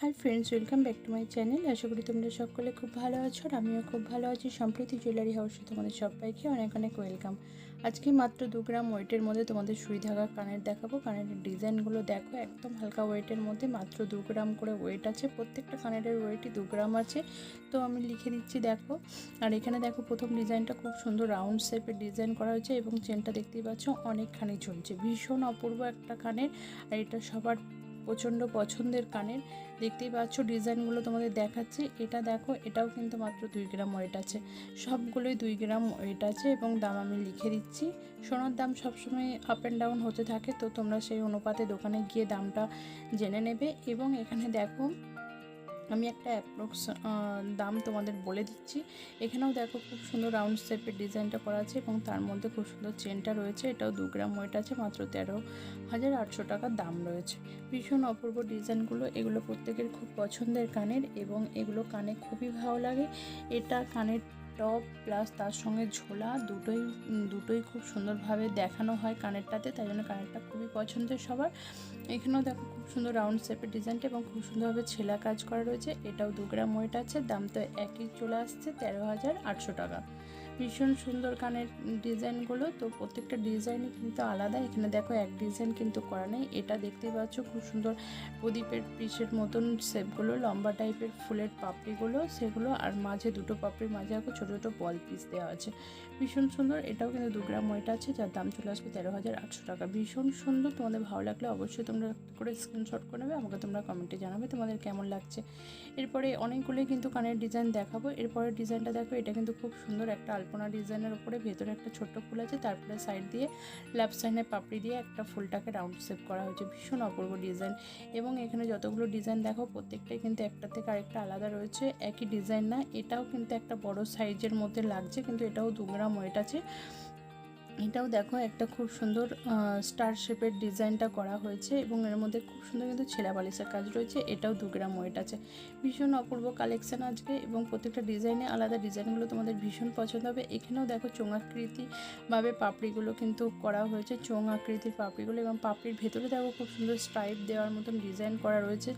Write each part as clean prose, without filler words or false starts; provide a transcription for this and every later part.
High friends welcome back to my channel. आशा करी तुम्हारा सकले खूब भालो आछो और आमिओ खूब भालो आछि। सम्प्रति ज्वेलारि हाउसे तोमादेर सबाइके अनेक अनेक वेलकाम। आज के मात्र 2 ग्राम वेटेर मध्य तोमादेर सुई धागा कानेर देखाबो। कानेर डिजाइनगुलो देखो एकदम हल्का वेटेर मध्य मात्र 2 ग्राम करे वेट आछे। प्रत्येकटा कानेर वेटई 2 ग्राम आछे। तो आमि लिखे दिच्छि देखो। और एखाने देखो प्रथम डिजाइनटा खूब सुंदर राउंड शेपेर डिजाइन करा हयेछे एबं चेनटा देखतेई पाচ্ছো अनेकखानि झुलছে। भीषण अपूर्व एकटा कानेर और एटा सबार प्रचंड पछंदेर कानेर। देखतेई पाচ্ছো डिजाइनगुलो तोमादेर देखाচ্ছি। এটা দেখো এটাও কিন্তু মাত্র 2 গ্রাম ওয়েট আছে। সবগুলোই 2 গ্রাম ওয়েট আছে এবং দাম আমি লিখে দিচ্ছি। সোনার দাম সবসময় আপ অ্যান্ড ডাউন হতে থাকে, তো তোমরা সেই অনুপাতে দোকানে গিয়ে দামটা জেনে নেবে। এবং এখানে দেখো আমি একটা অ্যাপ্রক্স দাম তোমাদের বলে দিচ্ছি। এখানেও দেখো খুব সুন্দর রাউন্ড শেপের ডিজাইনটা করা আছে এবং তার মধ্যে খুব সুন্দর চেনটা রয়েছে। এটাও 2 গ্রাম ওয়েট আছে, মাত্র 13,800 টাকা দাম রয়েছে। ভীষণ অপূর্ব ডিজাইনগুলো, এগুলো প্রত্যেকের খুব পছন্দের কানের এবং এগুলো কানে খুবই ভালো লাগে। এটা কানের টপ প্লাস তার সঙ্গে ঝোলা দুটোই খুব সুন্দরভাবে দেখানো হয় কানেরটাতে, তাই জন্য কানেরটা খুবই পছন্দের সবার। এখানেও দেখো খুব সুন্দর রাউন্ড শেপের ডিজাইনটা এবং খুব সুন্দরভাবে ছেলা কাজ করা রয়েছে। এটাও 2 গ্রাম ওয়েট আছে, দাম তো একই চলে আসছে 13,800 টাকা। ভীষণ সুন্দর কানের ডিজাইনগুলো, তো প্রত্যেকটা ডিজাইনই কিন্তু আলাদা। এখানে দেখো এক ডিজাইন কিন্তু করা নেই। এটা দেখতেই পাচ্ছ খুব সুন্দর প্রদীপের পিসের মতন শেপগুলো, লম্বা টাইপের ফুলের পাপড়িগুলো সেগুলো, আর মাঝে দুটো পাপড়ির মাঝে ছোটো ছোটো বল পিস দেওয়া আছে। ভীষণ সুন্দর। এটাও কিন্তু 2 গ্রাম ওয়েট আছে, যার দাম চলে আসবে 13,800 টাকা। ভীষণ সুন্দর। তোমাদের ভালো লাগলে অবশ্যই তোমরা করে স্ক্রিনশট করে নেবে, আমাকে তোমরা কমেন্টে জানাবে তোমাদের কেমন লাগছে। এরপরে অনেকগুলোই কিন্তু কানের ডিজাইন দেখাবো। এরপরে ডিজাইনটা দেখো, এটা কিন্তু খুব সুন্দর একটা আলপনা ডিজাইনের উপরে ভেতরে একটা ছোট্ট ফুল আছে, তারপরে সাইড দিয়ে লেফট সাইডে পাপড়ি দিয়ে একটা ফুলটাকে রাউন্ড শেপ করা হয়েছে। ভীষণ অপূর্ব ডিজাইন। এবং এখানে যতগুলো ডিজাইন দেখো প্রত্যেকটাই কিন্তু একটা থেকে আরেকটা আলাদা রয়েছে, একই ডিজাইন না। এটাও কিন্তু একটা বড় সাইজের মধ্যে লাগছে, কিন্তু এটাও 2 গ্রাম ওয়েট আছে। এটাও দেখো একটা খুব সুন্দর স্টার শেপের ডিজাইনটা করা হয়েছে এবং এর মধ্যে খুব সুন্দর কিন্তু ছেঁড়া বালিশের কাজ রয়েছে। এটাও 2 গ্রাম ওয়েট আছে। ভীষণ অপূর্ব কালেকশান আজকে, এবং প্রত্যেকটা ডিজাইনে আলাদা। ডিজাইনগুলো তোমাদের ভীষণ পছন্দ হবে। এখানেও দেখো চোঙ আকৃতিভাবে পাপড়িগুলো কিন্তু করা হয়েছে, চোঙ আকৃতির পাপড়িগুলো, এবং পাপড়ির ভেতরে দেখো খুব সুন্দর স্ট্রাইপ দেওয়ার মতন ডিজাইন করা রয়েছে,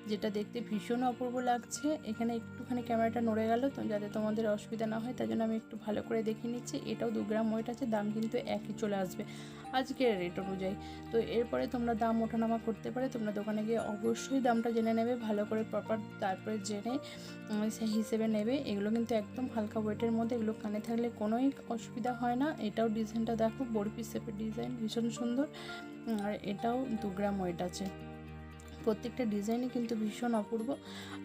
যেটা দেখতে ভীষণ অপূর্ব লাগছে। এখানে একটুখানি ক্যামেরাটা নড়ে গেল, তো যাতে তোমাদের অসুবিধা না হয় তাই জন্য আমি একটু ভালো করে দেখিয়ে নিচ্ছি। এটাও 2 গ্রাম ওয়েট আছে, দাম কিন্তু একই চলে আসবে আজকের রেট অনুযায়ী। তো এরপরে তোমরা দাম ওঠানামা করতে পারে, তোমরা দোকানে গিয়ে অবশ্যই দামটা জেনে নেবে ভালো করে প্রপার, তারপরে জেনে সেই হিসেবে নেবে। এগুলো কিন্তু একদম হালকা ওয়েটের মধ্যে, এগুলো কানে থাকলে কোনোই অসুবিধা হয় না। এটাও ডিজাইনটা দেখো বরফি শেপের ডিজাইন, ভীষণ সুন্দর। আর এটাও 2 গ্রাম ওয়েট আছে। প্রত্যেকটা ডিজাইনই কিন্তু ভীষণ অপূর্ব।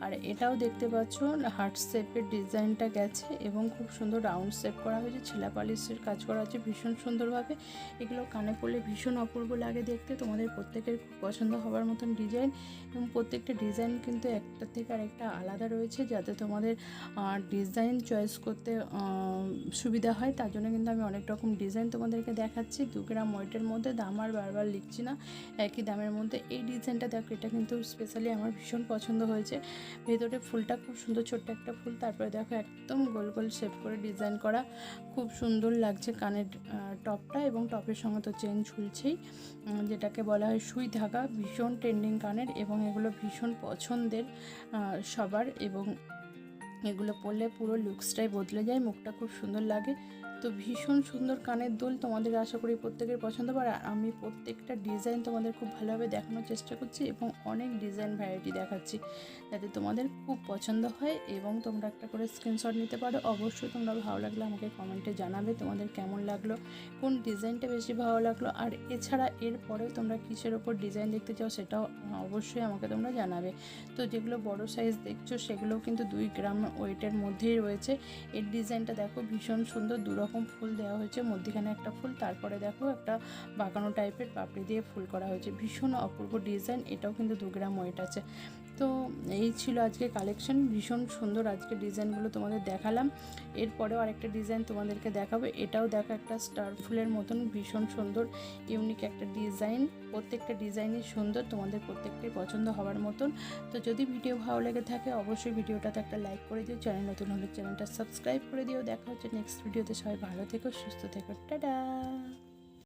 আর এটাও দেখতে পাচ্ছ হার্ট শেপের ডিজাইনটা গেছে এবং খুব সুন্দর রাউন্ড শেপ করা হয়েছে, ছেলা পালিশের কাজ করা আছে ভীষণ সুন্দরভাবে। এগুলো কানে পরলে ভীষণ অপূর্ব লাগে দেখতে। তোমাদের প্রত্যেকের খুব পছন্দ হওয়ার মতন ডিজাইন, এবং প্রত্যেকটা ডিজাইন কিন্তু একটা থেকে আরেকটা আলাদা রয়েছে, যাতে তোমাদের ডিজাইন চয়েস করতে সুবিধা হয়। তার জন্য কিন্তু আমি অনেক রকম ডিজাইন তোমাদেরকে দেখাচ্ছি 2 গ্রাম ওয়েটের মধ্যে। দাম আর বারবার লিখছি না, একই দামের মধ্যে। এই ডিজাইনটা দেখো, এটা কিন্তু স্পেশালি আমার ভীষণ পছন্দ হয়েছে। ভেতরে ফুলটা খুব সুন্দর, ছোট্ট একটা ফুল, তারপরে দেখো একদম গোল গোল শেপ করে ডিজাইন করা, খুব সুন্দর লাগছে কানের টপটা। এবং টপের সঙ্গে তো চেন ঝুলছেই, যেটাকে বলা হয় সুই ধাগা। ভীষণ ট্রেন্ডিং কানের, এবং এগুলো ভীষণ পছন্দের সবার, এবং এগুলো পরলে পুরো লুকসটাই বদলে যায়, মুখটা খুব সুন্দর লাগে। তো ভীষণ সুন্দর কানের দুল, তোমাদের আশা করি প্রত্যেকের পছন্দ হবে। আর আমি প্রত্যেকটা ডিজাইন তোমাদের খুব ভালোভাবে দেখানোর চেষ্টা করছি, এবং অনেক ডিজাইন ভ্যারাইটি দেখাচ্ছি, যাতে তোমাদের খুব পছন্দ হয় এবং তোমরা একটা করে স্ক্রিনশট নিতে পারো। অবশ্যই তোমরা ভালো লাগলে আমাকে কমেন্টে জানাবে তোমাদের কেমন লাগলো, কোন ডিজাইনটা বেশি ভালো লাগলো। আর এছাড়া এরপরেও তোমরা কিসের ওপর ডিজাইন দেখতে চাও সেটাও অবশ্যই আমাকে তোমরা জানাবে। তো যেগুলো বড় সাইজ দেখছো সেগুলোও কিন্তু 2 গ্রাম ওয়েটের মধ্যেই রয়েছে। এর ডিজাইনটা দেখো ভীষণ সুন্দর, 2 রকম ফুল দেওয়া হয়েছে, মধ্যখানে একটা ফুল, তারপরে দেখো একটা বাঁকানো টাইপের পাপড়ি দিয়ে ফুল করা হয়েছে। ভীষণ অপূর্ব ডিজাইন। এটাও কিন্তু 2 গ্রাম ওয়েট আছে। তো এই ছিল আজকে কালেকশন। ভীষণ সুন্দর আজকে ডিজাইনগুলো তোমাদের দেখালাম। এরপরেও আরেকটা ডিজাইন তোমাদেরকে দেখাবো। এটাও দেখো একটা স্টার ফুলের মতন, ভীষণ সুন্দর ইউনিক একটা ডিজাইন। প্রত্যেকটা ডিজাইনই সুন্দর, তোমাদের প্রত্যেকটাই পছন্দ হওয়ার মতন। তো যদি ভিডিও ভালো লেগে থাকে অবশ্যই ভিডিওটাতে একটা লাইক করে দিও, চ্যানেল নতুন হলে চ্যানেলটা সাবস্ক্রাইব করে দিও। দেখা হচ্ছে নেক্সট ভিডিওতে। সবাই ভালো থেকো, সুস্থ থেকো, টাটা।